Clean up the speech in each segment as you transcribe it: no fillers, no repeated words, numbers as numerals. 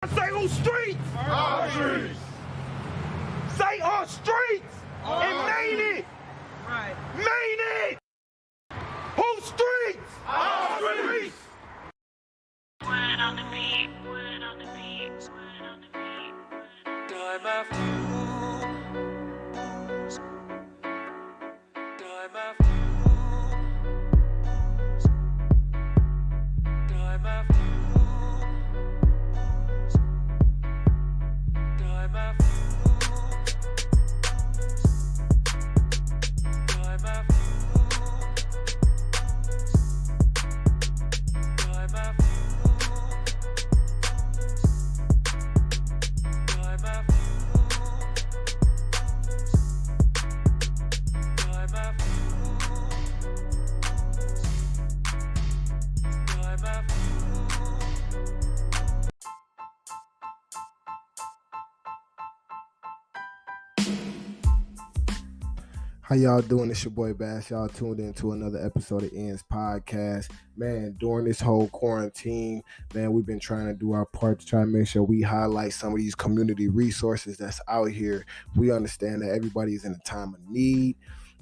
Say on streets. Our streets. Say on streets. And Maine it. Right. Maine it. Whose streets? Our streets. Word on the beat, word on the beat, word on the beat. Time after time after time after time after time after time after How y'all doing? It's your boy Bazz. Y'all tuned into another episode of Ian's podcast. Man, during this whole quarantine, man, we've been trying to do our part to try and make sure we highlight some of these community resources that's out here. We understand that everybody is in a time of need,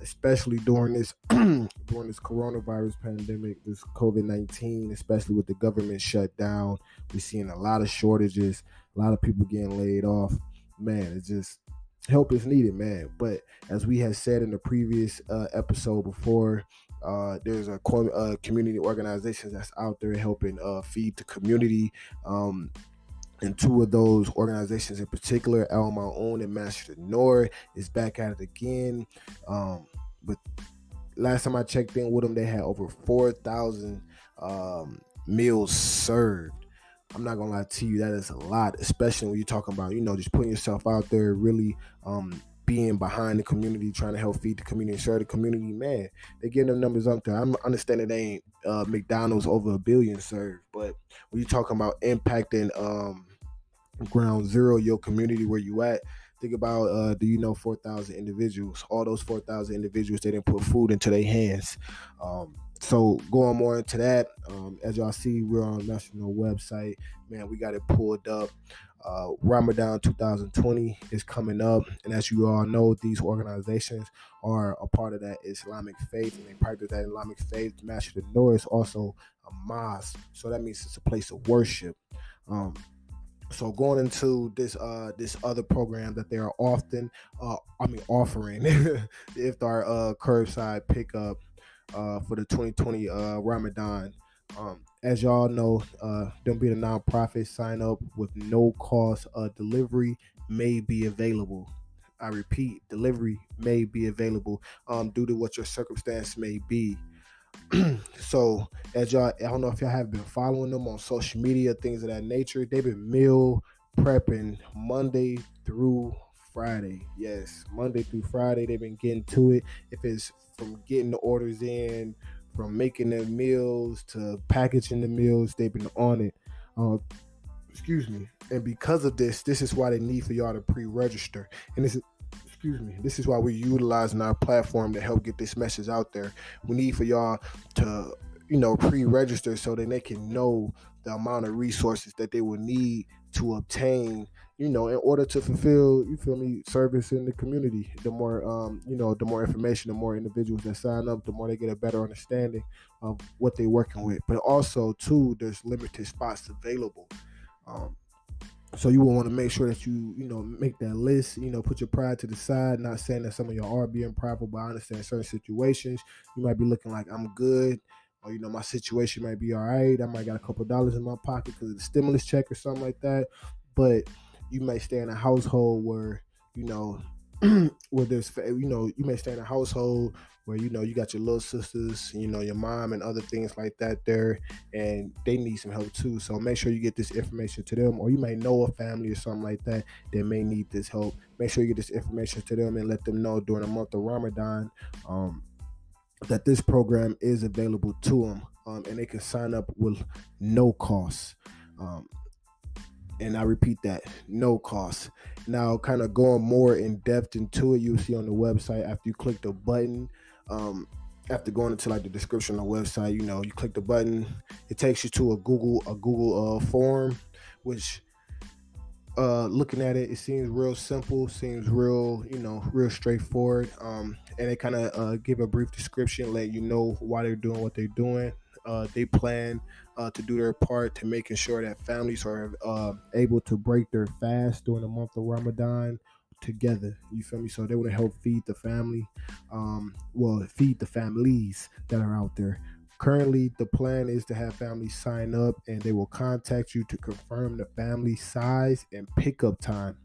especially during this coronavirus pandemic, this COVID-19, especially with the government shut down. We're seeing a lot of shortages, a lot of people getting laid off. Man, it's just help is needed, man. But as we had said in the previous episode before, there's a community organizations that's out there helping feed the community. And two of those organizations in particular, El Maun and Master North, is back at it again. But last time I checked in with them, they had over 4,000 meals served. I'm not gonna lie to you, that is a lot, especially when you're talking about, just putting yourself out there, really being behind the community, trying to help feed the community, serve the community. Man, they're getting them numbers up there. I'm understanding they ain't McDonald's over 1 billion served, but when you're talking about impacting ground zero, your community where you at, think about 4,000 individuals. All those 4,000 individuals, they didn't put food into their hands. So going more into that, as y'all see, we're on the national website. Man, we got it pulled up. Ramadan 2020 is coming up. And as you all know, these organizations are a part of that Islamic faith, and they practice that Islamic faith. Master North is also a mosque. So that means it's a place of worship. So going into this other program that they are offering, the Iftar Curbside Pickup for the 2020 Ramadan. As y'all know, them being a nonprofit, sign up with no cost. Delivery may be available. I repeat, delivery may be available due to what your circumstance may be. So as y'all, I don't know if y'all have been following them on social media, things of that nature. They've been meal prepping Monday through Friday. Yes, Monday through Friday, they've been getting to it. If it's from getting the orders in, from making the meals to packaging the meals, they've been on it. And because of this is why they need for y'all to pre-register. And this is why we're utilizing our platform to help get this message out there. We need for y'all to, pre-register so that they can know the amount of resources that they will need to obtain, in order to fulfill, service in the community. The more, the more information, the more individuals that sign up, the more they get a better understanding of what they're working with. But also, too, there's limited spots available. So you will want to make sure that you make that list, put your pride to the side. Not saying that some of y'all are being prideful, but I understand certain situations. You might be looking like I'm good, or, my situation might be all right. I might got a couple of dollars in my pocket because of the stimulus check or something like that. But you may stay in a household where, where there's, you may stay in a household where, you got your little sisters, your mom and other things like that there, and they need some help too. So make sure you get this information to them, or you may know a family or something like that that may need this help. Make sure you get this information to them and let them know during the month of Ramadan that this program is available to them, and they can sign up with no cost. And I repeat that, no cost. Now, kind of going more in depth into it, you'll see on the website after you click the button, after going into like the description of the website, you click the button, it takes you to a Google form, which looking at it, it seems real simple, seems real, real straightforward. And they kind of give a brief description, let you know why they're doing what they're doing. They plan to do their part to making sure that families are able to break their fast during the month of Ramadan together. You feel me? So they want to help feed the family, feed the families that are out there. Currently, the plan is to have families sign up, and they will contact you to confirm the family size and pickup time.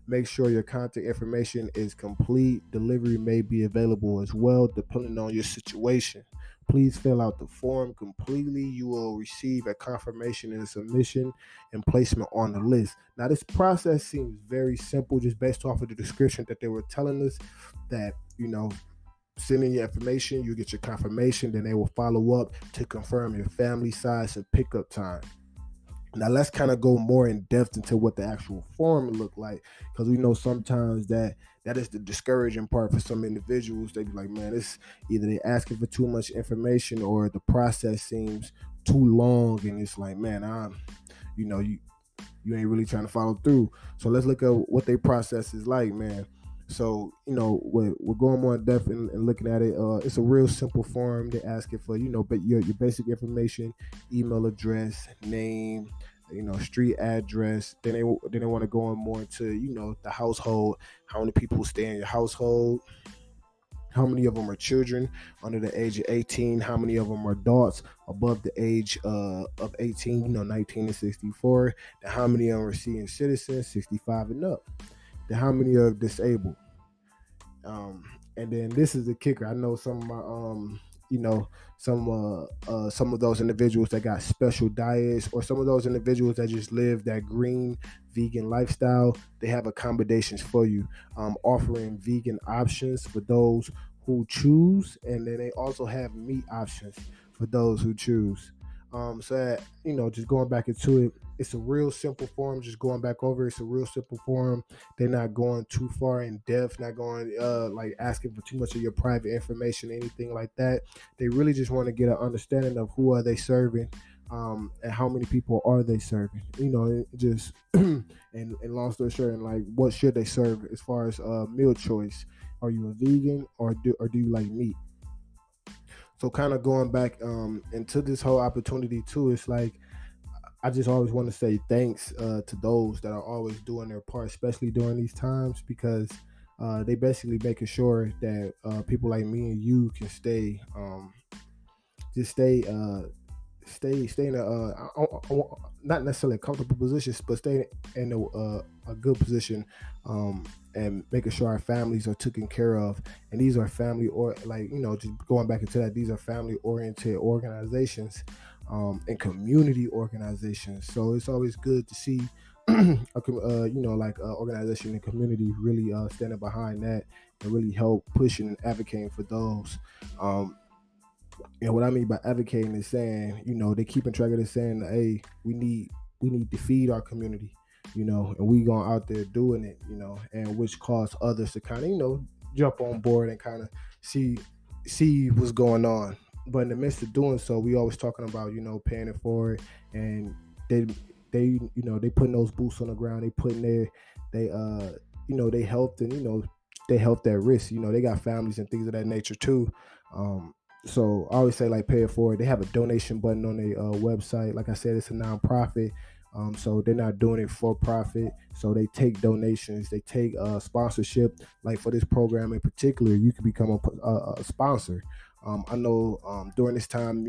Make sure your contact information is complete. Delivery may be available as well, depending on your situation. Please fill out the form completely. You will receive a confirmation and a submission and placement on the list. Now, this process seems very simple, just based off of the description that they were telling us, that, send in your information, you get your confirmation, then they will follow up to confirm your family size and pickup time. Now, let's kind of go more in depth into what the actual form look like, because we know sometimes that is the discouraging part for some individuals. They be like, man, it's either they asking for too much information or the process seems too long, and it's like, man, you ain't really trying to follow through. So let's look at what their process is like, man. So, we're going more in depth and looking at it. It's a real simple form. They're asking for, but your basic information, email address, name, street address. Then they want to go on more into, the household, how many people stay in your household, how many of them are children under the age of 18, how many of them are adults above the age of 18, 19 to 64, then how many of them are senior citizens, 65 and up. Then how many are disabled? And then this is the kicker. I know some of my, some of those individuals that got special diets, or some of those individuals that just live that green vegan lifestyle. They have accommodations for you, offering vegan options for those who choose, and then they also have meat options for those who choose. So that, just going back into it, it's a real simple form. Just going back over, it's a real simple form. They're not going too far in depth, not going like asking for too much of your private information, anything like that. They really just want to get an understanding of who are they serving, and how many people are they serving. Just and long story short, and like what should they serve as far as meal choice. Are you a vegan or do you like meat? So kind of going back into this whole opportunity too, it's like, I just always want to say thanks to those that are always doing their part, especially during these times, because they basically making sure that people like me and you can stay in a not necessarily a comfortable position, but stay in a good position, and making sure our families are taken care of. And these are family, or just going back into that, these are family oriented organizations, and community organizations. So it's always good to see an organization and community really standing behind that and really help pushing and advocating for those. And what I mean by advocating is saying, they keeping track of this, saying, hey, we need to feed our community, and we going out there doing it, and which cause others to kind of, jump on board and kind of see what's going on. But in the midst of doing so, we always talking about, paying it forward, and they putting those boots on the ground, they putting they health, and they health at risk. They got families and things of that nature too. So I always say, like, pay it forward. They have a donation button on their website. Like I said, it's a nonprofit. So they're not doing it for profit. So they take donations, they take sponsorship. Like for this program in particular, you can become a sponsor. I know during this time,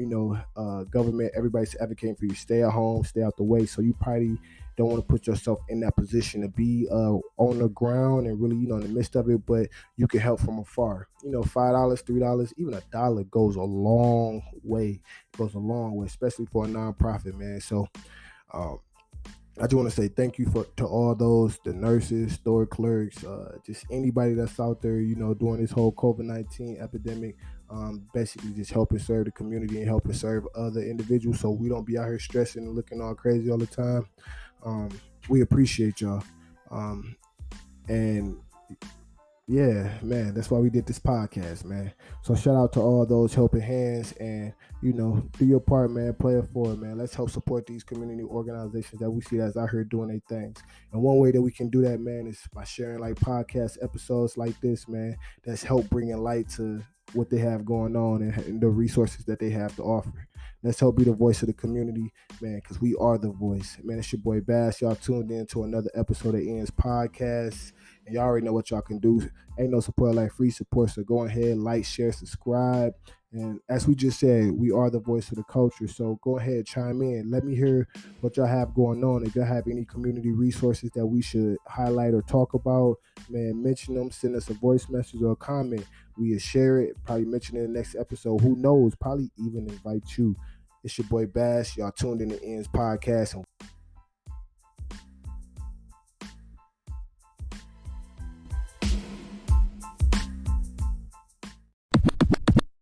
government, everybody's advocating for you. Stay at home, stay out the way. So you probably don't want to put yourself in that position to be on the ground and really, in the midst of it, but you can help from afar. $5, $3, even $1 goes a long way. It goes a long way, especially for a nonprofit, man. So I just want to say thank you to all those, the nurses, store clerks, just anybody that's out there, during this whole COVID-19 epidemic, basically just helping serve the community and helping serve other individuals, so we don't be out here stressing and looking all crazy all the time. We appreciate y'all. And Yeah, man, that's why we did this podcast, man. So shout out to all those helping hands, and do your part, man. Play it forward, man. Let's help support these community organizations that we see that's out here doing their things. And one way that we can do that, man, is by sharing like podcast episodes like this, man. That's help bringing light to what they have going on and the resources that they have to offer. Let's help be the voice of the community, man, because we are the voice. Man, it's your boy Bazz. Y'all tuned in to another episode of Ian's podcast. And y'all already know what y'all can do. Ain't no support like free support. So go ahead, like, share, subscribe. And as we just said, we are the voice of the culture. So go ahead, chime in. Let me hear what y'all have going on. If y'all have any community resources that we should highlight or talk about, man, mention them. Send us a voice message or a comment. We'll share it, probably mention it in the next episode. Who knows? Probably even invite you. It's your boy Bash. Y'all tuned in to Ian's podcast. And